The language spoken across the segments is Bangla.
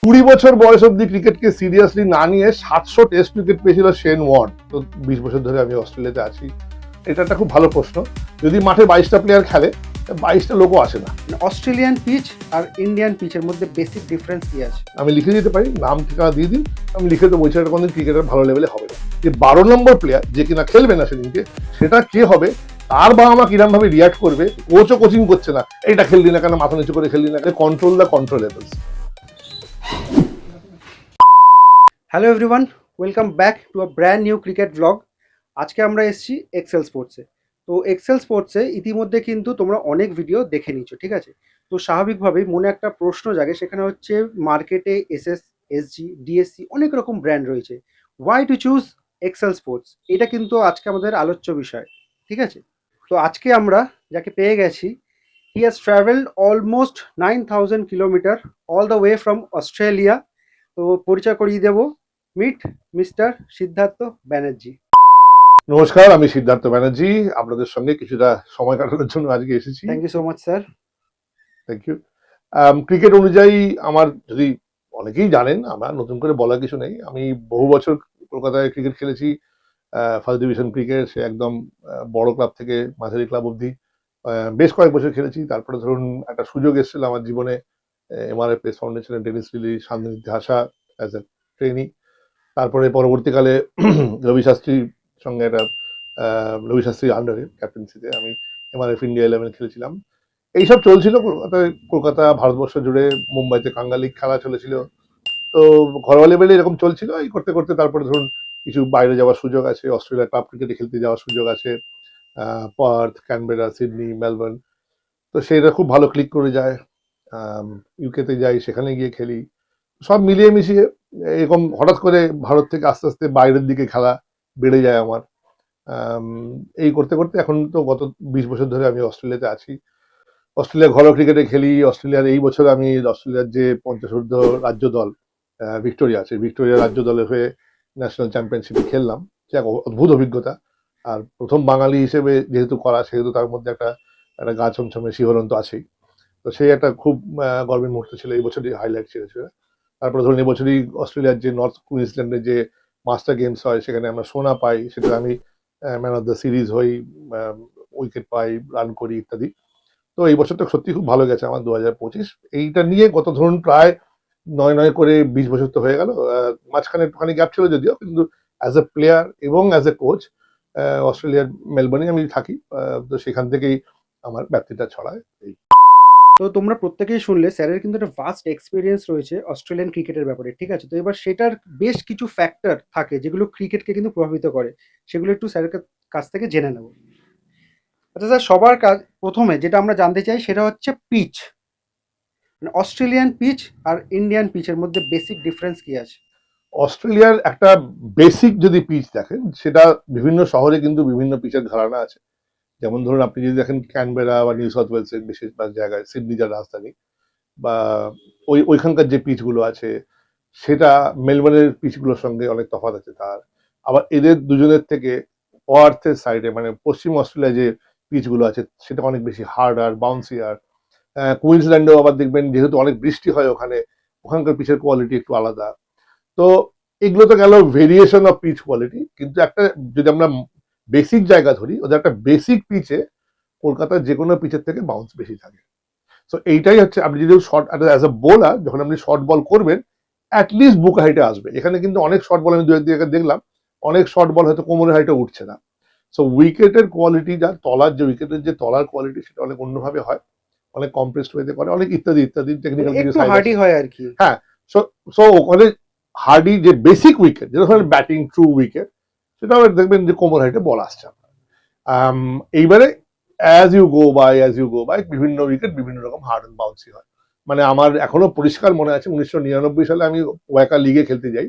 20 বছর বয়স অব্দি ক্রিকেটকে সিরিয়াসলি না নিয়ে 700 টেস্ট উইকেট পেয়েছিল শেন ওয়ার্ন। তো 20 বছর ধরে আমি অস্ট্রেলিয়াতে আছি। এটা একটা খুব ভালো প্রশ্ন। যদি মাঠে 22টা প্লেয়ার খেলে, 22টা লোকও আসে না। অস্ট্রেলিয়ান পিচ আর ইন্ডিয়ান পিচের মধ্যে বেসিক ডিফারেন্স কি আছে? আমি লিখে দিতে পারি, নাম ঠিকানা দিয়ে দিন, আমি লিখে দেবো। এটা কোনদিন ক্রিকেটের ভালো লেভেলে হবে না। যে 12 নম্বর প্লেয়ার যে কিনা খেলবে না সেদিনকে, সেটা কে হবে, তার বাবা মা কিরম ভাবে রিয়াক্ট করবে, কোচও কোচিং করছে না, এইটা খেললি না কেন, মাথা নিচু করে খেললি না, control the controllables. Hello everyone, welcome back to a brand new cricket blog. আজকে আমরা এসেছি এক্সেল স্পোর্টসে। তো এক্সেল স্পোর্টসে ইতিমধ্যে কিন্তু তোমরা অনেক ভিডিও দেখে নিচ্ছ, ঠিক আছে? তো স্বাভাবিকভাবেই মনে একটা প্রশ্ন জাগে, সেখানে হচ্ছে মার্কেটে এসএস, এসজি, ডিএসসি অনেক রকম ব্র্যান্ড রয়েছে। Why to choose Excel sports? এটা কিন্তু আজকে আমাদের আলোচ্য বিষয়, ঠিক আছে? তো আজকে আমরা যাকে পেয়ে গেছি, he has travelled almost 9,000 kilometre all the way from Australia. তো পরিচয় করিয়ে দেবো, মিট মিস্টার সিদ্ধার্থ ব্যানার্জি। নমস্কার, আমি সিদ্ধার্থ ব্যানার্জি। আপনাদের সঙ্গে কিছুটা সময় কাটানোর জন্য আজকে এসেছি। Thank you so much sir. Thank you. Cricket অনুযায়ী আমার, যদি অনেকেই জানেন, আমার নতুন করে বলার কিছু নেই। আমি বহু বছর কলকাতায় ক্রিকেট খেলেছি। ফার্স্ট ডিভিশন ক্রিকেট, সে একদম বড় ক্লাব থেকে মাঝারি ক্লাব অবধি বেশ কয়েক বছর খেলেছি। তারপরে ধরুন একটা সুযোগ এসেছিল আমার জীবনে, এমআরএফ প্রেস ফাউন্ডেশনের ডেনিস লিলি শান্তিনিতে আসা অ্যাজ এ ট্রেনি। তারপরে পরবর্তীকালে রবি শাস্ত্রীর সঙ্গে একটা রবি শাস্ত্রীর আন্ডারে ক্যাপ্টেন্সিতে আমি এমআরএফ ইন্ডিয়া 11 খেলেছিলাম। এইসব চলছিল কলকাতায়, কলকাতা ভারতবর্ষ জুড়ে। মুম্বাইতে কাঙ্গা লিগ খেলা চলেছিল। তো ঘরোয়া লেভেলে এরকম চলছিল। এই করতে করতে তারপরে ধরুন কিছু বাইরে যাওয়ার সুযোগ আছে, অস্ট্রেলিয়া ক্লাব ক্রিকেটে খেলতে যাওয়ার সুযোগ আছে, পার্থ, ক্যানবেরা, সিডনি, মেলবোর্ন। তো সেটা খুব ভালো ক্লিক করে যায়। ইউকেতে যাই, সেখানে গিয়ে খেলি। সব মিলিয়ে মিশিয়ে এরকম হঠাৎ করে ভারত থেকে আস্তে আস্তে বাইরের দিকে খেলা বেড়ে যায় আমার। আম, এই করতে করতে এখন তো গত 20 বছর ধরে আমি অস্ট্রেলিয়াতে আছি। অস্ট্রেলিয়া ঘরোয়া ক্রিকেটে খেলি। অস্ট্রেলিয়ার এই বছর আমি অস্ট্রেলিয়ার যে 50 রাজ্য দল ভিক্টোরিয়া আছে, ভিক্টোরিয়া রাজ্য দলের হয়ে ন্যাশনাল চ্যাম্পিয়নশিপে খেললাম। সে এক অদ্ভুত অভিজ্ঞতা। আর প্রথম বাঙালি হিসেবে যেহেতু করা, সেহেতু তার মধ্যে একটা একটা গা ছমছমে শিহরণ তো আছেই। তো সেই একটা খুব গর্বের মুহূর্ত ছিল। এই বছরই হাইলাইট ছিল। তারপরে ধরুন এবছরই অস্ট্রেলিয়ার যে নর্থ কুইন্সল্যান্ডে যে মাস্টার গেমস হয়, সেখানে আমরা সোনা পাই, সেটা আমি ম্যান অফ দ্য সিরিজ হই, উইকেট পাই, রান করি ইত্যাদি। তো এই বছরটা সত্যি খুব ভালো গেছে আমার 2025। এইটা নিয়ে গত ধরুন প্রায় 9 করে 20 বছর তো হয়ে গেল। মাঝখানে একটুখানি গ্যাপ ছিল যদিও, কিন্তু অ্যাজ এ প্লেয়ার এবং অ্যাজ এ কোচ অস্ট্রেলিয়ার মেলবোর্নে আমি থাকি। তো সেখান থেকেই আমার ব্যাপ্তিটা ছড়ায়। এই তো তোমরা প্রত্যেকেই শুনলে, স্যারের কিন্তু একটা ভাস্ট এক্সপিরিয়েন্স রয়েছে অস্ট্রেলিয়ান ক্রিকেটের ব্যাপারে, ঠিক আছে? তো এবার সেটার বেশ কিছু ফ্যাক্টর থাকে যেগুলো ক্রিকেটকে কিন্তু প্রভাবিত করে, সেগুলো একটু স্যারের কাছ থেকে জেনে নেব। আচ্ছা স্যার, সবার কাজ প্রথমে যেটা আমরা জানতে চাই সেটা হচ্ছে পিচ। মানে অস্ট্রেলিয়ান পিচ আর ইন্ডিয়ান পিচের মধ্যে বেসিক ডিফারেন্স কি আছে? অস্ট্রেলিয়ার একটা বেসিক যদি পিচ দেখেন, সেটা বিভিন্ন শহরে কিন্তু বিভিন্ন পিচের ধারণা আছে। যেমন ধরুন আপনি যদি দেখেন ক্যানবেরা বা নিউ সাউথ ওয়েলসের বেশিরভাগ জায়গায়, সিডনি যার রাজধানী, বা ওইখানকার যে পিচগুলো আছে, সেটা মেলবোর্নের পিচগুলোর সঙ্গে অনেক তফাৎ আছে তার। আবার এদের দুজনের থেকে ওয়ার্থের সাইডে, মানে পশ্চিম অস্ট্রেলিয়া যে পিচগুলো আছে, সেটা অনেক বেশি হার্ড আর বাউন্সি। আর কুইন্সল্যান্ডেও আবার দেখবেন, যেহেতু অনেক বৃষ্টি হয় ওখানে, ওখানকার পিচের কোয়ালিটি একটু আলাদা। তো এগুলো তো গেল ভেরিয়েশন অফ পিচ কোয়ালিটি। কিন্তু একটা, যদি আমরা বেসিক জায়গা ধরি, ওদের একটা বেসিক পিচে কলকাতার যে কোনো পিচের থেকে বাউন্স বেশি থাকে। সো এইটাই হচ্ছে, আপনি যদি শর্ট অ্যাজ এ বোলার যখন আপনি শর্ট বল করবেন, অ্যাটলিস্ট বুক হাইটে আসবে। এখানে কিন্তু অনেক শর্ট বল আমি দু একদিকে দেখলাম, অনেক শর্ট বল হয়তো কোমরের হাইটে উঠছে না। সো উইকেটের কোয়ালিটি, যার তলার যে উইকেটের যে তলার কোয়ালিটি, সেটা অনেক অন্যভাবে হয়, অনেক কমপ্রেসড ওয়েতে করে, অনেক ইত্যাদি ইত্যাদি মানে টেকনিক্যাল কিছু একটু সাইড হার্ডি আছে। হয় আর কি। হ্যাঁ। সো সো ওখানে হার্ডি যে বেসিক উইকেট, যেটা ধরেন ব্যাটিং ট্রু উইকেট, সেটা দেখবেন যে কোমর হাইটে বল আসছে আপনার। এইবারে অ্যাজ ইউ গো বাই বিভিন্ন উইকেট বিভিন্ন রকম হার্ড অ্যান্ড বাউন্সি হয়। মানে আমার এখনো পরিষ্কার মনে আছে, 1999 সালে আমি ওয়াকা লিগে খেলতে যাই।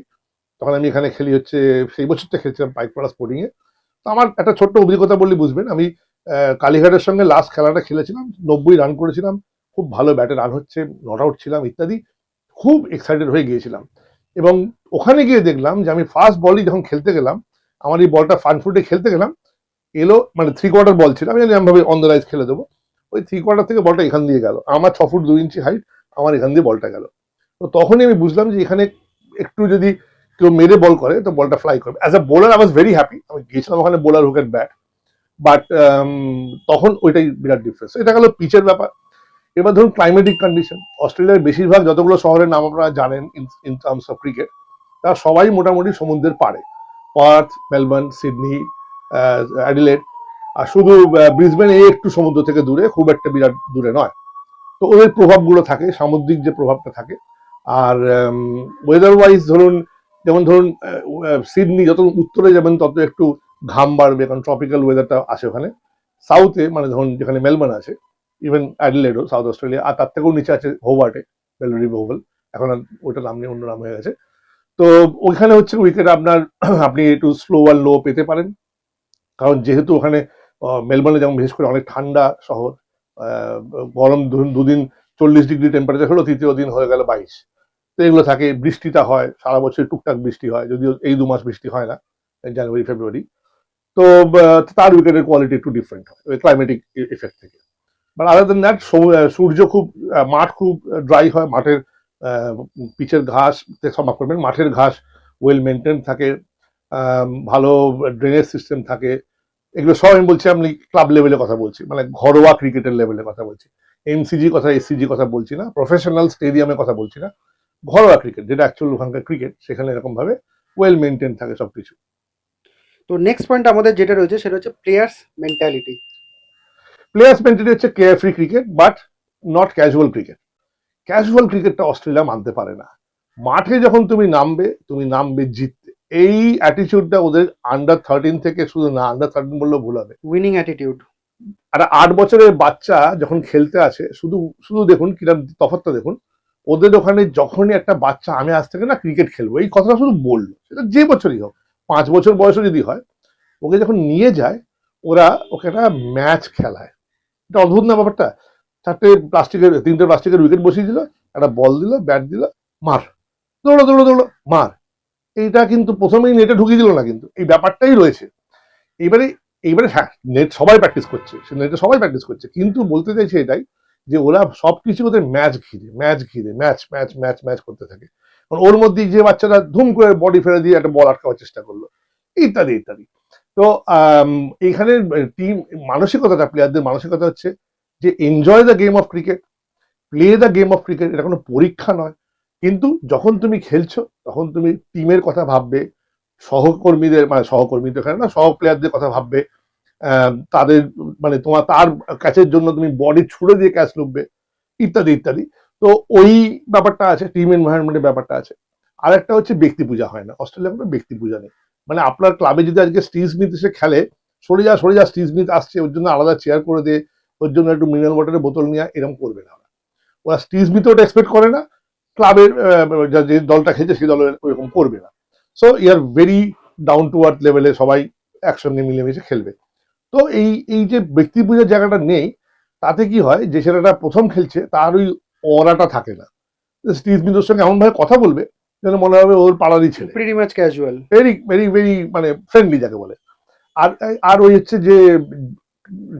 তখন আমি এখানে খেলি হচ্ছে, সেই বছরটা খেলছিলাম পাইকপাড়া স্পোর্টিং এ। তো আমার একটা ছোট্ট অভিজ্ঞতা বললে বুঝবেন। আমি কালীঘাটের সঙ্গে লাস্ট খেলাটা খেলেছিলাম, 90 রান করেছিলাম, খুব ভালো ব্যাটে রান হচ্ছে, নট আউট ছিলাম ইত্যাদি, খুব এক্সাইটেড হয়ে গিয়েছিলাম। এবং ওখানে গিয়ে দেখলাম যে আমি ফার্স্ট বলই যখন খেলতে গেলাম, আমার এই বলটা ফ্রন্ট ফুটে খেলতে গেলাম, এলো, মানে 3 কোয়ার্টার বল ছিল, আমি এমনভাবে অন দ্য রাইজ খেলে দেবো। ওই 3 কোয়ার্টার থেকে বলটা এখান দিয়ে গেল, আমার 6 ফুট 2 ইঞ্চি হাইট, আমার এখান দিয়ে বলটা গেল। তো তখনই আমি বুঝলাম যে এখানে একটু যদি কেউ মেরে বল করে তো বলটা ফ্লাই করবে। As a bowler I was very happy, আমি গিয়েছিলাম ওখানে বোলার হুকেট ব্যাট, বাট তখন ওইটাই বিরাট ডিফারেন্স। এটা গেল পিচের ব্যাপার। এবার ধরুন ক্লাইমেটিক কন্ডিশন, অস্ট্রেলিয়ার বেশিরভাগ যতগুলো শহরের নাম আপনারা জানেন ইন টার্মস অফ ক্রিকেট, তারা সবাই মোটামুটি সমুদ্রের পাড়ে, পার্থ, মেলবোর্ন, সিডনি, অ্যাডিলেড, আর শুধু ব্রিসবেন এই একটু সমুদ্র থেকে দূরে, খুব একটা বিরাট দূরে নয়। তো ওদের প্রভাবগুলো থাকে, সামুদ্রিক যে প্রভাবটা থাকে। আর ওয়েদার ওয়াইজ ধরুন, যেমন ধরুন সিডনি যত উত্তরে যাবেন তত একটু ঘাম বাড়বে, কারণ ট্রপিক্যাল ওয়েদারটা আসে ওখানে। সাউথে মানে ধরুন যেখানে মেলবোর্ন আছে, ইভেন অ্যাডিলেডও সাউথ অস্ট্রেলিয়া, আর তার থেকেও নিচে আছে হোবার্টে, বেলুরি ওভাল, এখন আর ওইটা নাম নিয়ে অন্য নাম হয়ে গেছে। তো ওইখানে হচ্ছে উইকেট আপনার আপনি একটু স্লো আর লো পেতে পারেন, কারণ যেহেতু ওখানে মেলবোর্নে যেমন বিশেষ করে অনেক ঠান্ডা শহর, গরম ধরুন দুদিন 40 ডিগ্রি টেম্পারেচার হলো, তৃতীয় দিন হয়ে গেল 22। তো এগুলো থাকে, বৃষ্টিটা হয় সারা বছর, টুকটাক বৃষ্টি হয়, যদিও এই 2 মাস বৃষ্টি হয় না, জানুয়ারি ফেব্রুয়ারি। তো তার উইকেটের কোয়ালিটি একটু ডিফারেন্ট হয় ওই ক্লাইমেটিক এফেক্ট থেকে। বাট আদার দেন দ্যাট সূর্য খুব, মাঠ খুব ড্রাই হয়, মাঠের পিচের ঘাস, ক্ষমা করবেন, মাঠের ঘাস ওয়েল মেনটেন থাকে, ভালো ড্রেনেজ সিস্টেম থাকে। এগুলো সব আমি বলছি, আমি ক্লাব লেভেলের কথা বলছি, মানে ঘরোয়া ক্রিকেটের লেভেলের কথা বলছি। এমসিজি কথা, এসসিজি কথা বলছি না, প্রফেশনাল স্টেডিয়ামের কথা বলছি না, ঘরোয়া ক্রিকেট যেটা অ্যাকচুয়াল ওখানকার ক্রিকেট, সেখানে এরকম ভাবে ওয়েল মেনটেন থাকে সবকিছু। তো নেক্সট পয়েন্ট আমাদের যেটা রয়েছে সেটা হচ্ছে প্লেয়ার্স মেন্টালিটি। প্লেয়ার্স মেন্টালিটি হচ্ছে care free cricket, but not casual cricket. Casual ক্রিকেটটা অস্ট্রেলিয়া মানতে পারে না। মাঠে যখন তুমি নামবে জিততে, এই অ্যাটিটিউডটা ওদের আন্ডার 13 থেকে, শুধু না আন্ডার 13 বললেও ভুল হবে, উইনিং অ্যাটিটিউড। একটা 8 বছরের বাচ্চা যখন খেলতে আছে, শুধু শুধু দেখুন কিরকম তফাৎটা দেখুন। ওদের ওখানে যখনই একটা বাচ্চা আমি আজ থেকে না ক্রিকেট খেলবো এই কথাটা শুধু বললো, সেটা যে বছরই হোক, 5 বছর বয়সও যদি হয়, ওকে যখন নিয়ে যায়, ওরা ওকে একটা ম্যাচ খেলায়। এটা অদ্ভুত না ব্যাপারটা? 3টে প্লাস্টিকের উইকেট বসিয়ে দিল, একটা বল দিল, ব্যাট দিল, মার, দৌড়ো দৌড়ো দৌড়ো, মার। এইটা কিন্তু প্রথমেই নেটে ঢুকিয়ে দিল না, কিন্তু এই ব্যাপারটাই রয়েছে। এইবারে এইবারে হ্যাঁ, নেট সবাই প্র্যাকটিস করছে, সে নেটে সবাই প্র্যাকটিস করছে, কিন্তু বলতে চাইছে এটাই যে ওরা সবকিছু ওদের ম্যাচ ম্যাচ ম্যাচ করতে থাকে। কারণ ওর মধ্যে যে বাচ্চাটা ধুম করে বডি ফেলে দিয়ে একটা বল আটকাবার চেষ্টা করলো, ইত্যাদি ইত্যাদি। তো এইখানে টিম মানসিকতাটা, প্লেয়ারদের মানসিকতা হচ্ছে যে enjoy the game of cricket, play the game of cricket, এটা কোনো পরীক্ষা নয়। কিন্তু যখন তুমি খেলছো তখন তুমি টিমের কথা ভাববে, সহকর্মীদের, মানে সহকর্মী তো এখানে না, সহ প্লেয়ারদের কথা ভাববে, তাদের মানে তার ক্যাচের জন্য তুমি বডি ছুড়ে দিয়ে ক্যাচ লুকবে, ইত্যাদি ইত্যাদি। তো ওই ব্যাপারটা আছে, টিম এনভায়রনমেন্টের ব্যাপারটা আছে। আর একটা হচ্ছে ব্যক্তি পূজা হয় না অস্ট্রেলিয়া, কোনো ব্যক্তি পূজা নেই। মানে আপনার ক্লাবে যদি আজকে স্টিভ স্মিথ এসে খেলে, সরে যা সরে যা, স্টিভ স্মিথ আসছে, ওর জন্য আলাদা চেয়ার করে দে, ওর জন্য একটু মিনারেল ওয়াটারের বোতল নিয়ে, এরকম করবে না। ওরা স্টিভ স্মিথ ওটা এক্সপেক্ট করে না, ক্লাবের যে দলটা খেলছে সেই দলের ওইরকম করবে না। So year very down to earth লেভেলে সবাই একসঙ্গে মিলেমিশে খেলবে। তো এই এই যে ব্যক্তি পূজার জায়গাটা নেই, তাতে কি হয় যে ছেলেটা প্রথম খেলছে তার ওই অরাটা থাকে না। স্টিভ স্মিথের সঙ্গে এমন ভাবে কথা বলবে যেন মনে হবে ওর পাড়ারই ছেলে, pretty much casual, very very very মানে ফ্রেন্ডলি যাকে বলে। আর আর ওই হচ্ছে যে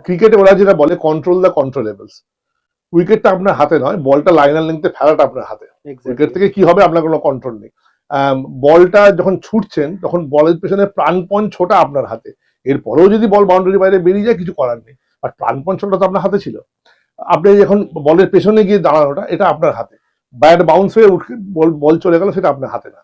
ক্রিকেটে ওরা যেটা বলে কন্ট্রোল দ্য কন্ট্রোলেবলস। উইকেটটা আপনার হাতে নয়, বলটা লাইনার লেন্থে ফেলাটা আপনার হাতে। উইকেট থেকে কি হবে আপনার কোনো কন্ট্রোল নেই। বলটা যখন ছুটছেন তখন বলের পেছনে প্রাণপণ ছোটা আপনার হাতে, এরপরেও যদি বল বাউন্ডারি বাইরে বেরিয়ে যায় কিছু করার নেই, আর প্রাণপণ ছোটা তো আপনার হাতে ছিল। আপনি যখন বলের পেছনে গিয়ে দাঁড়ানোটা, এটা আপনার হাতে, ব্যাট বাউন্স হয়ে উঠে বল চলে গেল, সেটা আপনার হাতে না।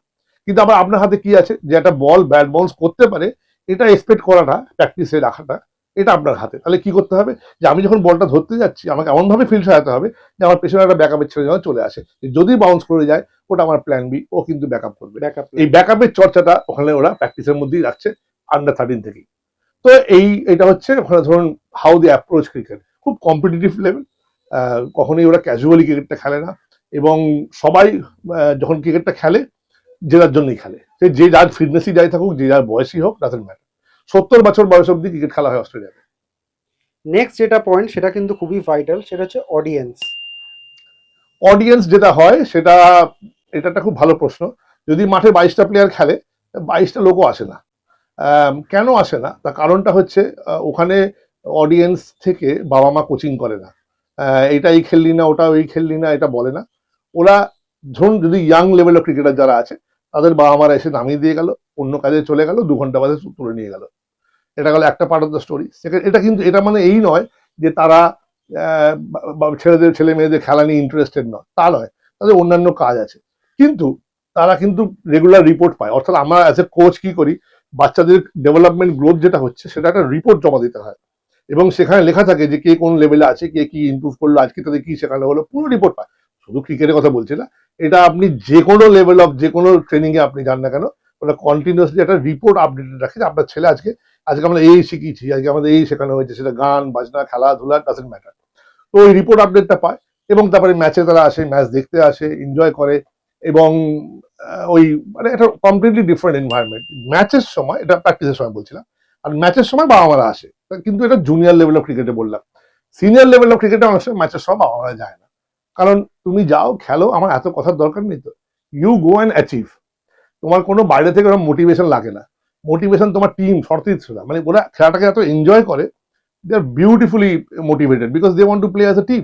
কিন্তু আবার আপনার হাতে কি আছে, যে একটা বল ব্যাট বাউন্স করতে পারে, এটা এক্সপেক্ট করাটা, প্র্যাকটিসে রাখাটা, এটা আপনার হাতে। তাহলে কি করতে হবে, যে আমি যখন বলটা ধরতে যাচ্ছি আমাকে এমন ভাবে ফিল্ড সাজাতে হবে যে আমার পেছনে একটা ব্যাকআপের ছেলে যেন চলে আসে, যদি বাউন্স করে যায় ওটা আমার প্ল্যান বি, ও কিন্তু ব্যাকআপ করবে। ব্যাকআপ। এই ব্যাকআপের চর্চাটা ওখানে ওরা প্র্যাকটিসের মধ্যেই রাখছে আন্ডার 13 থেকেই। তো এটা হচ্ছে ওখানে ধরুন হাউ দি অ্যাপ্রোচ ক্রিকেট, খুব কম্পিটিটিভ লেভেল। কখনোই ওরা ক্যাজুয়ালি ক্রিকেটটা খেলে না, এবং সবাই যখন ক্রিকেটটা খেলে জেতার জন্যই খেলে, সে যে যার ফিটনেসই যাই থাকুক, যে যার বয়সই হোক, ডাজেন্ট ম্যাটার। 70 বছর বয়স অব্দি ক্রিকেট খেলা হয় অস্ট্রেলিয়াতে। নেক্সট যেটা পয়েন্ট সেটা কিন্তু খুবই ভাইটাল, সেটা হচ্ছে অডিয়েন্স। অডিয়েন্স যেটা হয় সেটা, এটা একটা খুব ভালো প্রশ্ন। যদি মাঠে 22টা প্লেয়ার খেলে, 22টা লোকও আসে না। কেন আসে না, তার কারণটা হচ্ছে ওখানে অডিয়েন্স থেকে বাবা মা কোচিং করে না। এটা এই খেললি না, ওটা ওই খেললি না, এটা বলে না। ওরা ধরুন যদি ইয়াং লেভেলের ক্রিকেটার যারা আছে তাদের বাবা মারা এসে নামিয়ে দিয়ে গেল, অন্য কাজে চলে গেল, 2 ঘন্টা বাদে তুলে নিয়ে গেল। এটা গেল একটা part of the story. Second, এটা কিন্তু এটা মানে এই নয় যে তারা ছেলে মেয়েদের খেলা নিয়ে ইন্টারেস্টেড নয়, তা নয়, তাদের অন্যান্য কাজ আছে। কিন্তু তারা কিন্তু রেগুলার রিপোর্ট পায়। অর্থাৎ আমরা অ্যাজ এ কোচ কি করি, বাচ্চাদের ডেভেলপমেন্ট গ্রোথ যেটা হচ্ছে সেটা একটা রিপোর্ট জমা দিতে হয়, এবং সেখানে লেখা থাকে যে কে কোন লেভেলে আছে, কে কি ইমপ্রুভ করলো, আজকে তাদের কি শেখানো হলো, পুরো রিপোর্ট পায়। শুধু ক্রিকেটের কথা বলছি না, এটা আপনি যে কোনো লেভেল অফ যে কোনো ট্রেনিং এ আপনি যান না কেন, ওটা কন্টিনিউসলি একটা রিপোর্ট আপডেটেড রাখে যে আপনার ছেলে আজকে আজকে আমরা এই শিখিয়েছি, আজকে আমাদের এই শেখানো হয়েছে, সেটা গান বাজনা খেলাধুলা ডাজেন্ট ম্যাটার। তো ওই রিপোর্ট আপডেটটা পায়, এবং তারপরে ম্যাচে তারা আসে, ম্যাচ দেখতে আসে, এনজয় করে, এবং ওই মানে এটা কমপ্লিটলি ডিফারেন্ট এনভায়রনমেন্ট। ম্যাচের সময়, এটা প্র্যাকটিসের সময় বলছিলাম, আর ম্যাচের সময় বাবা মারা আসে, কিন্তু এটা জুনিয়র লেভেল অফ ক্রিকেটে বললাম। সিনিয়র লেভেল অফ ক্রিকেটে অনেক সময় ম্যাচের সময় বাবা মারা যায় না, কারণ তুমি যাও খেলো, আমার এত কথার দরকার নেই তো, ইউ গো অ্যান্ড অ্যাচিভ। তোমার কোনো বাইরে থেকে ওরা মোটিভেশন লাগে না, মোটিভেশন তোমার টিম শর্তিরা, মানে ওরা খেলাটাকে এত এনজয় করে, they are beautifully motivated because they want to play as a team.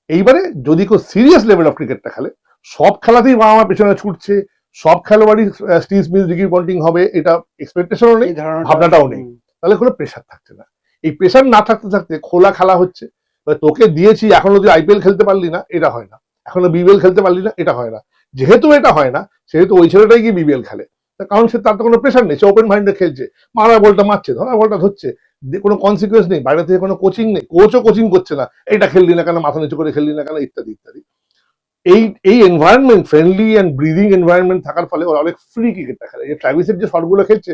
এইবারে যদি কেউ সিরিয়াস লেভেল অফ ক্রিকেটটা খেলে, সব খেলাতেই বাবা মা পেছনে ছুটছে, সব খেলোয়াড়ই স্টিভ স্মিথ রিকি পন্টিং হবে, এটা এক্সপেকটেশনও নেই, এই ধারণাটা ভাবনাটাও নেই, তাহলে কোনো প্রেশার থাকছে না। এই প্রেশার না থাকতে থাকতে খোলা খেলা হচ্ছে। তোকে দিয়েছি এখনো তুই আইপিএল খেলতে পারলি না, এটা হয় না, এখনো বিবিএল খেলতে পারলি না, এটা হয় না। যেহেতু এটা হয় না, সেহেতু ওই ছেলেটাই গিয়ে বিবিএল খেলে, কারণ সে তার তো কোনো প্রেশার নেই, সে ওপেন মাইন্ডে খেলছে, মারা বলটা মারছে, ধরা বলটা ধরছে, কোনো কনসিকুয়েন্স নেই, বাইরে থেকে কোনো কোচিং নেই, কোচও কোচিং করছে না, এটা খেললি না কেন, মাথা নিচু করে খেললি না কেন, ইত্যাদি ইত্যাদি। এই এই environment, friendly and breathing environment থাকার ফলে ওরা অনেক ফ্রি ক্রিকেটটা খেলে। যে ট্রাভিসের যে শটগুলো খেলছে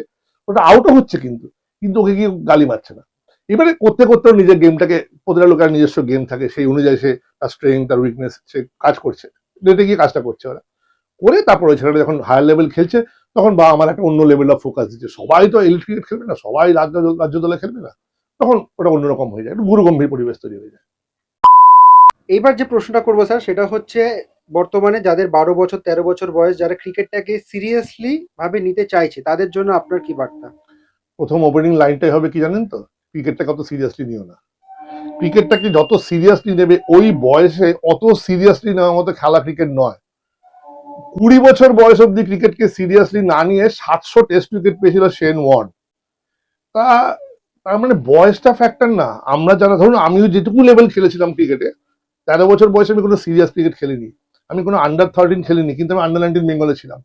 ওটা আউটও হচ্ছে, কিন্তু কিন্তু ওকে কি গালি মারছে না। এবারে করতে করতে নিজের গেমটাকে, প্রতিটা লোকের নিজস্ব গেম থাকে, সেই অনুযায়ী সে তার স্ট্রেংথ তার উইকনেস সে কাজ করছে, নেটে গিয়ে কাজটা করছে ওরা করে। তারপর ওই ছেলেটা যখন হায়ার লেভেল খেলছে, তখন বা আমার একটা অন্য লেভেল অফ ফোকাস দিচ্ছে, সবাই তো এলিট ক্রিকেট খেলবে না, সবাই রাজ্য দলে খেলবে না, তখন ওটা অন্যরকম হয়ে যায়, একটু গুরুগম্ভীর পরিবেশ তৈরি হয়ে যায়। এইবার যে প্রশ্নটা করবো স্যার, সেটা হচ্ছে বর্তমানে যাদের 12 বছর 13 বছর বয়স, যারা ক্রিকেটটাকে সিরিয়াসলি ভাবে নিতে চাইছে, তাদের জন্য আপনার কি বার্তা? প্রথম ওপেনিং লাইনটাই হবে কি জানেন তো, ক্রিকেটটা কত সিরিয়াসলি নিও না। ক্রিকেটটাকে যত সিরিয়াসলি নেবে, ওই বয়সে অত সিরিয়াসলি নেওয়ার মতো খেলা ক্রিকেট নয়। 20 বছর বয়স অব্দি ক্রিকেটকে সিরিয়াসলি না নিয়ে 700 টেস্ট উইকেট পেয়েছিল শেন ওয়ার্ন। তা তার মানে বয়সটা ফ্যাক্টর না। আমরা যারা, ধরুন আমিও যেটুকু লেভেল খেলেছিলাম ক্রিকেটে, 13 বছর বয়সে আমি কোনো সিরিয়াস ক্রিকেট খেলিনি, আমি কোনো আন্ডার 13 খেলিনি, কিন্তু আমি আন্ডার 19 বেঙ্গলে ছিলাম।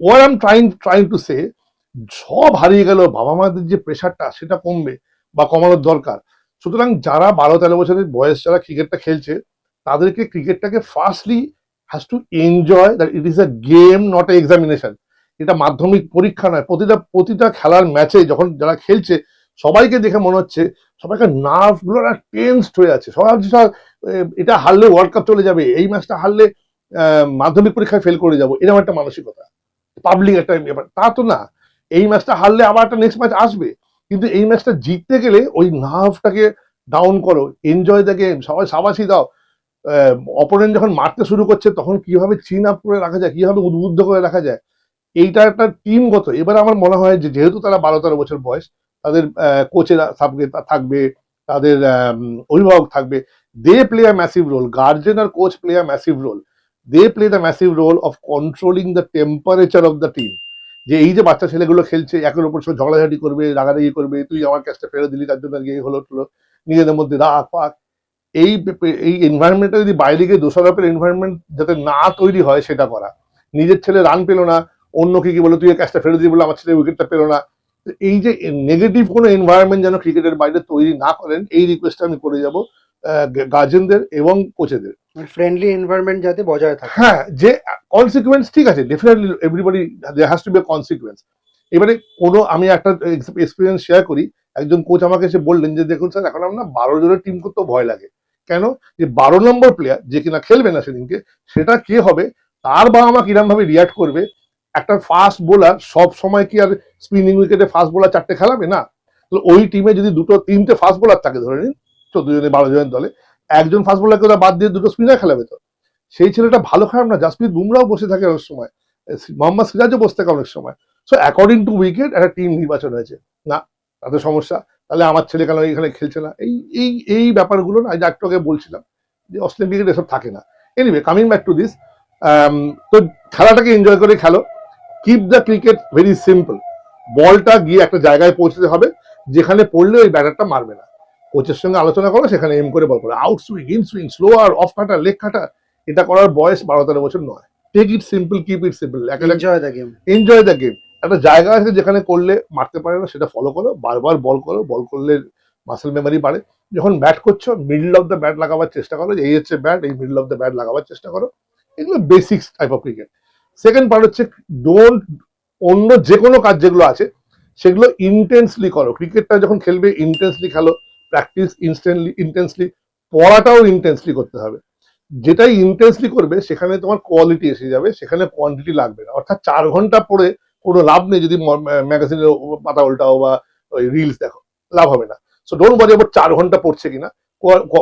What I am trying to say, সব হারিয়ে গেল, বাবা মাদের যে প্রেশারটা সেটা কমবে বা কমানোর দরকার। সুতরাং যারা 12-13 বছরের বয়স যারা ক্রিকেটটা খেলছে, তাদেরকে ক্রিকেটটাকে firstly has to enjoy that it is a game, not a examination. এটা মাধ্যমিক পরীক্ষা নয়। প্রতিটা প্রতিটা খেলার ম্যাচে যখন যারা খেলছে, সবাইকে দেখে মনে হচ্ছে সবাইকার নার্ভ গুলো টেন্সড হয়ে আছে, সবাই ভাবছে স্যার এটা হারলে ওয়ার্ল্ড কাপ চলে যাবে, এই ম্যাচটা হারলে মাধ্যমিক পরীক্ষায় ফেল করে যাবো, এরকম একটা মানসিকতা, পাবলিক একটা ব্যাপার। তা তো না, এই ম্যাচটা হারলে আবার একটা নেক্সট ম্যাচ আসবে, কিন্তু এই ম্যাচটা জিততে গেলে ওই নার্ভটাকে ডাউন করো, এনজয় দ্য গেম, সবাই সাবাসি দাও। অপোনেন্ট যখন মারতে শুরু করছে, তখন কিভাবে চিন আপ করে রাখা যায়, কিভাবে উদ্বুদ্ধ করে রাখা যায়, এইটা একটা টিমগত। এবার আমার মনে হয় যে যেহেতু তারা 12-13 বছর বয়স, তাদের কোচেরা থাকবে, তাদের অভিভাবক থাকবে, they play a massive role, guardian আর coach play a massive role, they play the massive role of controlling the temperature of the team. যে এই যে বাচ্চা ছেলেগুলো খেলছে, একের উপর সব ঝগড়াঝাটি করবে, রাগারাগি করবে, তুই আমার ক্যাচটা ফেরত দিলি তার জন্য গিয়ে হলো, নিজেদের মধ্যে রাগ পাক, এই এই এনভায়রনমেন্টটা যদি বাইরে গিয়ে দোষারোপের এনভায়রনমেন্ট যাতে না তৈরি হয় সেটা করা। নিজের ছেলে রান পেলো না, অন্যকে কি বলে তুই ক্যাচটা ফেরত দিয়ে বলে আমার ছেলে উইকেটটা পেলো না, এই যে নেগেটিভ কোনো এনভায়রনমেন্ট যেন ক্রিকেটের বাইরে তৈরি না করেন, এই রিকোয়েস্টটা আমি করে যাব গার্জেনদের এবং কোচেদের। ফ্রেন্ডলি এনভায়রনমেন্ট যাতে বজায় থাকে। হ্যাঁ, যে কনসিকুয়েন্স ঠিক আছে, definitely everybody there has to be consequence. এবারে কোনো, আমি একটা এক্সপিরিয়েন্স শেয়ার করি। একজন কোচ আমাকে এসে বললেন যে দেখুন স্যার, এখন আমরা 12 জনের টিম করতেও ভয় লাগে। কেন? যে 12 নম্বর প্লেয়ার যে কিনা খেলবে না সেদিনকে, সেটা কে হবে, তার বাবা মা কিরম ভাবে রিয়াক্ট করবে। একটা ফাস্ট বোলার সব সময় কি আর স্পিনিং উইকেটে ফাস্ট বোলার 4টে খেলাবে না? তো ওই টিমে যদি 2-3টে ফাস্ট বোলার থাকে, ধরে নিন 14 জনের 12 জনের দলে, একজন ফাস্ট বোলারকে ওরা বাদ দিয়ে 2টো স্পিনার খেলাবে। তো সেই ছেলেটা ভালো খারাপ না, জাসপ্রীত বুমরাও বসে থাকে অনেক সময়, মোহাম্মদ সিরাজও বসে থাকে অনেক সময়। সো অ্যাকর্ডিং টু উইকেট একটা টিম নির্বাচন হয়েছে না, তাদের সমস্যা। তাহলে আমার ছেলে কেন এখানে খেলছে না, এই এই এই ব্যাপারগুলো না, একটু আগে বলছিলাম যে অস্ট্রেলিয়ান ক্রিকেট এসব থাকে না। Anyway, coming back to this, তো খেলাটাকে এনজয় করে খেলো। Keep the cricket very simple. বলটা গিয়ে একটা জায়গায় পৌঁছতে হবে যেখানে পড়লে ওই ব্যাটারটা মারবে না। কোচের সঙ্গে আলোচনা করো, সেখানে এম করে বল করো, out swing, in swing, slower, off কাটা, লেগ কাটা। এটা করার বয়স 12-13 বছর নয়। Take it simple, keep it simple, enjoy the game. Enjoy the game. একটা জায়গা আছে যেখানে করলে মারতে পারে না, সেটা ফলো করো, বারবার বল করো, বল করলে মাসেল মেমোরি বাড়ে। যখন ব্যাট করছো, মিডল অফ দ্য ব্যাট লাগাবার চেষ্টা করো, এই হচ্ছে ব্যাট, এই মিডল অফ দ্য ব্যাট লাগাবার চেষ্টা করো। এগুলো basics type of cricket. Second part হচ্ছে ডোন্ট, অন্য যে কোনো কাজ যেগুলো আছে সেগুলো ইন্টেন্সলি করো। ক্রিকেটটা যখন খেলবে ইন্টেন্সলি খেলো, প্র্যাকটিস ইন্টেন্সলি, পড়াটাও ইন্টেন্সলি করতে হবে। যেটাই ইন্টেন্সলি করবে সেখানে তোমার কোয়ালিটি এসে যাবে, সেখানে কোয়ান্টিটি লাগবে না। অর্থাৎ 4 ঘন্টা পড়ে কোনো লাভ নেই যদি ম্যাগাজিনের পাতা উল্টাও বা ওই রিলস দেখো, লাভ হবে না। সো ডোন্ট ওয়ারি অ্যাবাউট 4 ঘন্টা পড়ছে কিনা,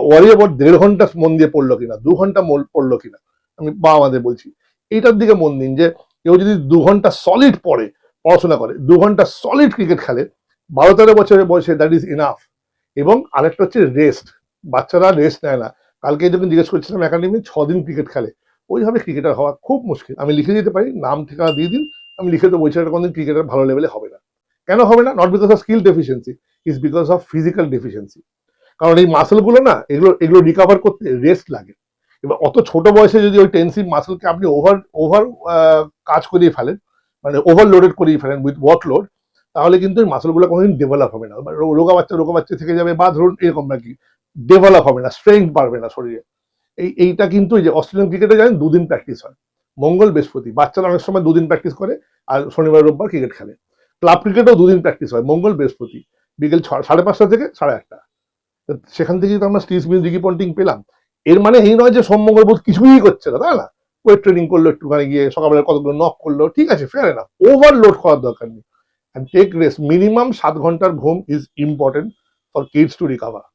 ওয়ারি অ্যাবাউট 1.5 ঘন্টা মন দিয়ে পড়লো কিনা, 2 ঘন্টা পড়লো কিনা। আমি আমাদের বলছি এইটার দিকে মন দিন, যে কেউ যদি 2 ঘন্টা সলিড পড়ে, পড়াশোনা করে, 2 ঘন্টা সলিড ক্রিকেট খেলে 12-13 বছরের বয়সে, দ্যাট ইজ ইনাফ। এবং আরেকটা হচ্ছে রেস্ট। বাচ্চারা রেস্ট নেয় না। কালকে যখন জিজ্ঞেস করছিলাম, একাডেমি 6 দিন ক্রিকেট খেলে, ওইভাবে ক্রিকেটার হওয়া খুব মুশকিল। আমি লিখে দিতে পারি, নাম ঠিকানা দিয়ে দিন, আমি লিখে দেবো ওই ছেলেটা কোনদিন ক্রিকেটার ভালো লেভেলে হবে না। কেন হবে না? Not because of skill deficiency, is because of physical deficiency. কারণ এই মাসেল গুলো না, এগুলো এগুলো রিকভার করতে রেস্ট লাগে। এবার অত ছোট বয়সে যদি ওই টেনসিভ মাসেলকে আপনি ওভার ওভার কাজ করিয়ে ফেলেন, মানে ওভারলোডেড করিয়ে ফেলেন উইথ ওয়ার্কলোড, তাহলে কিন্তু এই মাসেলগুলো কোনোদিন ডেভেলপ হবে না। রোগা বাচ্চা থেকে যাবে, বা ধরুন এরকম নাকি, ডেভেলপ হবে না, স্ট্রেংথ বাড়বে না শরীরে। এইটা কিন্তু এই যে অস্ট্রেলিয়ান ক্রিকেটে জানেন 2 দিন প্র্যাকটিস হয়, মঙ্গল বৃহস্পতি। বাচ্চারা অনেক সময় 2 দিন প্র্যাকটিস করে আর শনিবার রোববার ক্রিকেট খেলে। ক্লাব ক্রিকেটেও 2 দিন প্র্যাকটিস হয়, মঙ্গল বৃহস্পতি, বিকেল 5:30 থেকে 8:30। সেখান থেকেই তো আমরা স্টিভ স্মিথ, রিকি পন্টিং পেলাম। এর মানে এই নয় যে সোম মঙ্গল বুধ কিছুই করছে না, তাই না? ওয়েট ট্রেনিং করলো, একটুখানি গিয়ে সকালবেলা কতগুলো নক করলো, ঠিক আছে, ফেয়ার এনাফ। ওভারলোড করার দরকার নেই। And take rest. মিনিমাম 7 ঘন্টার ঘুম is important for kids to recover.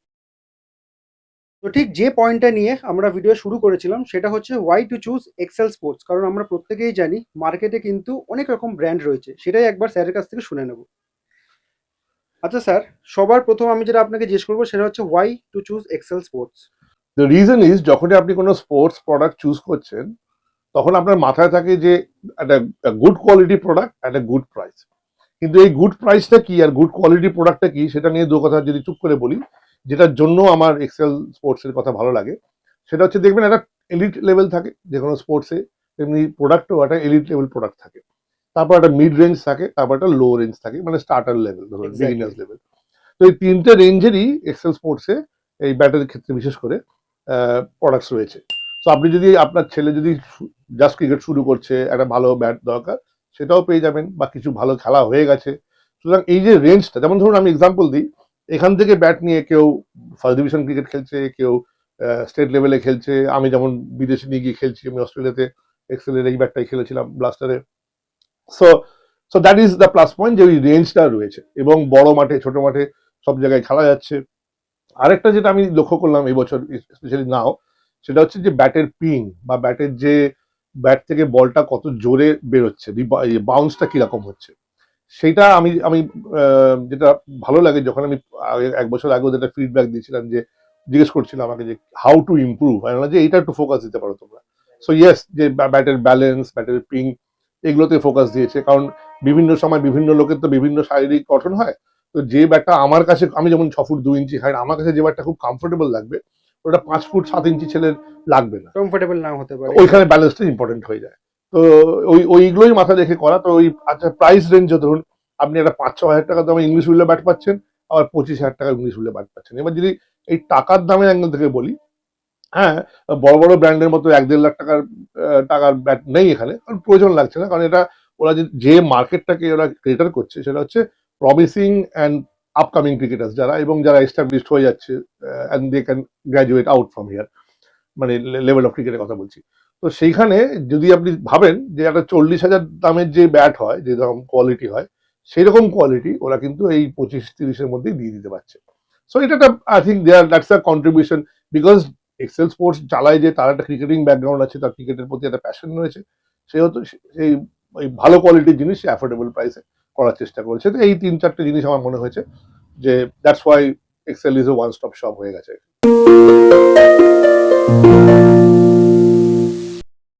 তো ঠিক যে পয়েন্টটা নিয়ে আমরা ভিডিও শুরু করেছিলাম সেটা হচ্ছে why to choose Excel sports. কারণ আমরা প্রত্যেকেই জানি মার্কেটে কিন্তু অনেক রকম ব্র্যান্ড রয়েছে, সেটাই একবার স্যারের কাছ থেকে শুনে নেব। আচ্ছা স্যার, সবার প্রথম আমি যেটা আপনাকে জিজ্ঞেস করবো সেটা হচ্ছে why to choose Excel sports. The reason is, যখনই আপনি কোনো স্পোর্টস প্রোডাক্ট চুজ করছেন, তখন আপনার মাথায় থাকে যে একটা গুড কোয়ালিটি প্রোডাক্ট, একটা গুড প্রাইস। কিন্তু এই গুড প্রাইসটা কি আর গুড কোয়ালিটি প্রোডাক্টটা কি, সেটা নিয়ে দু কথা যদি চুপ করে বলি, যেটার জন্য আমার এক্সেল স্পোর্টসের কথা ভালো লাগে, সেটা হচ্ছে দেখবেন একটা এলিট লেভেল থাকে যে কোনো স্পোর্টসে, তেমনি প্রোডাক্টও একটা এলিট লেভেল প্রোডাক্ট থাকে। তারপর একটা মিড রেঞ্জ থাকে, তারপর একটা লো রেঞ্জ থাকে, মানে স্টার্টার লেভেল, ধরুন বিগিনার্স লেভেল। তো এই 3টে রেঞ্জেরই এক্সেল স্পোর্টসে এই ব্যাটারির ক্ষেত্রে বিশেষ করে প্রোডাক্টস রয়েছে। তো আপনি যদি, আপনার ছেলে যদি জাস্ট ক্রিকেট শুরু করছে, একটা ভালো ব্যাট দরকার, সেটাও পেয়ে যাবেন, বা কিছু ভালো খেলা হয়ে গেছে। সুতরাং এই যে রেঞ্জটা, যেমন ধরুন আমি এক্সাম্পল দিই, এখান থেকে ব্যাট নিয়ে কেউ ফার্স্ট ডিভিশন ক্রিকেট খেলছে, কেউ স্টেট লেভেলে খেলছে। আমি যেমন বিদেশে নিয়ে গিয়ে খেলছি, আমি অস্ট্রেলিয়াতে এক্সেলের এই ব্যাটটাই খেলেছিলাম, ব্লাস্টারে। So so that is the plus point, যে ওই রেঞ্জটা রয়েছে এবং বড় মাঠে ছোট মাঠে সব জায়গায় খেলা যাচ্ছে। আরেকটা যেটা আমি লক্ষ্য করলাম এই বছর স্পেশালি নাও, সেটা হচ্ছে যে ব্যাটের পিং, বা ব্যাটের যে ব্যাট থেকে বলটা কত জোরে বেরোচ্ছে, বাউন্সটা কিরকম হচ্ছে, সেটা আমি আমি যেটা ভালো লাগে, যখন আমি 1 বছর আগেও যেটা ফিডব্যাক দিয়েছিলাম, যে জিজ্ঞেস করছিলাম আমাকে যে হাউ টু ইমপ্রুভ, আমি বললাম যে এইটা একটু ফোকাস দিতে পারো তোমরা। সো ইয়েস, যে ব্যাটের ব্যালেন্স, ব্যাটের পিং, এগুলোতে ফোকাস দিয়েছে। কারণ বিভিন্ন সময় বিভিন্ন লোকের তো বিভিন্ন শারীরিক গঠন হয়। তো যে ব্যাটটা আমার কাছে, আমি যেমন 6 ফুট 2 ইঞ্চি হাইট, আমার কাছে যে ব্যাটটা খুব কমফোর্টেবল লাগবে, ওটা 5 ফুট 7 ইঞ্চি ছেলের লাগবে না। কমফোর্টেবল নাও হতে পারে। ওইখানে ব্যালেন্সটা ইম্পর্টেন্ট হয়ে যায়। তো ওইগুলোই মাথায় রেখে করা। তো ওই, আচ্ছা, প্রাইস রেঞ্জ ধরুন আপনি একটা 5-6 হাজার টাকা দামে ইংলিশ উইলে ব্যাট পাচ্ছেন, আবার 25,000 টাকা ইংলিশ উইলে ব্যাট পাচ্ছেন। এবার যদি এই টাকার দামের অ্যাঙ্গেল থেকে বলি, হ্যাঁ, বড় বড় ব্র্যান্ডের মতো 1-1.5 লাখ টাকার ব্যাট নেই এখানে, কারণ প্রয়োজন লাগছে না। কারণ এটা ওরা যে মার্কেটটাকে ওরা ক্রেটার করছে, সেটা হচ্ছে প্রমিসিং অ্যান্ড আপকামিং ক্রিকেটার্স যারা, এবং যারা এস্টাবলিশড হয়ে যাচ্ছে, and they can graduate out from here, মানে লেভেল অফ ক্রিকেটের কথা বলছি। তো সেইখানে যদি আপনি ভাবেন যে একটা 40,000 দামের যে ব্যাট হয়, যে রকম কোয়ালিটি হয়, সেই রকম কোয়ালিটি ওরা কিন্তু এই 25-30-এর মধ্যেই দিয়ে দিতে পারছে। সো এটা একটা, I think that's a contribution, because Excel sports চালায়, যে তার একটা ক্রিকেটিং ব্যাকগ্রাউন্ড আছে, তার ক্রিকেটের প্রতি একটা প্যাশন রয়েছে, সেহেতু সেই ওই ভালো কোয়ালিটির জিনিস সে অ্যাফোর্ডেবল প্রাইসে করার চেষ্টা করেছে। তো এই 3-4টে জিনিস আমার মনে হয়েছে যে that's why Excel is a one stop shop হয়ে গেছে।